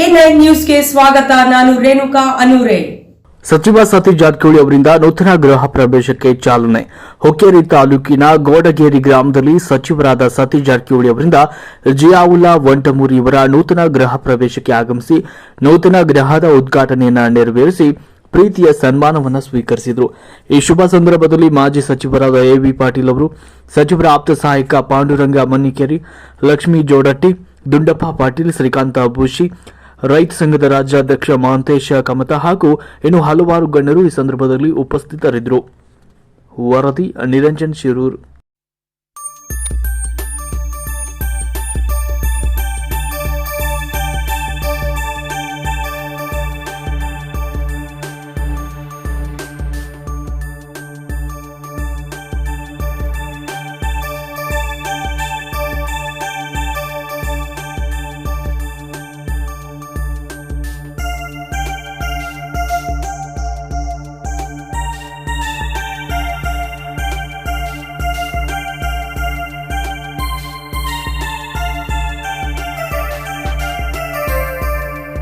A9 ನ್ಯೂಸ್ಗೆ ಸ್ವಾಗತ. ನಾನು ರೇಣುಕಾ ಅನೂರೆ. ಸಚಿವ ಸತೀಶ್ ಜಾರಕಿಹೊಳಿ ಅವರಿಂದ ನೂತನ ಗೃಹ ಪ್ರವೇಶಕ್ಕೆ ಚಾಲನೆ. ಹುಕ್ಕೇರಿ ತಾಲೂಕಿನ ಗೋಡಗೇರಿ ಗ್ರಾಮದಲ್ಲಿ ಸಚಿವರಾದ ಸತೀಶ್ ಜಾರಕಿಹೊಳಿ ಅವರಿಂದ ಜಿಯಾವುಲ್ಲಾ ವಂಟಮೂರಿ ಇವರ ನೂತನ ಗೃಹ ಪ್ರವೇಶಕ್ಕೆ ಆಗಮಿಸಿ ನೂತನ ಗೃಹದ ಉದ್ಘಾಟನೆಯನ್ನು ನೆರವೇರಿಸಿ ಪ್ರೀತಿಯ ಸನ್ಮಾನವನ್ನು ಸ್ವೀಕರಿಸಿದರು. ಈ ಶುಭ ಸಂದರ್ಭದಲ್ಲಿ ಮಾಜಿ ಸಚಿವರಾದ ಎ.ವಿ. ಪಾಟೀಲ್ ಅವರು, ಸಚಿವರ ಆಪ್ತ ಸಹಾಯಕ ಪಾಂಡುರಂಗ ಮನ್ನಿಕೇರಿ, ಲಕ್ಷ್ಮೀ ಜೋಡಟ್ಟಿ, ದುಂಡಪ್ಪ ಪಾಟೀಲ್, ಶ್ರೀಕಾಂತ ಬೂಶಿ, ರೈತ ಸಂಘದ ರಾಜ್ಯಾಧ್ಯಕ್ಷ ಮಹಾಂತೇಶ ಕಮತ ಹಾಗೂ ಇನ್ನು ಹಲವಾರು ಗಣ್ಯರು ಈ ಸಂದರ್ಭದಲ್ಲಿ ಉಪಸ್ಥಿತರಿದ್ದರು. ವರದಿ ನಿರಂಜನ್ ಶಿರೂರ್.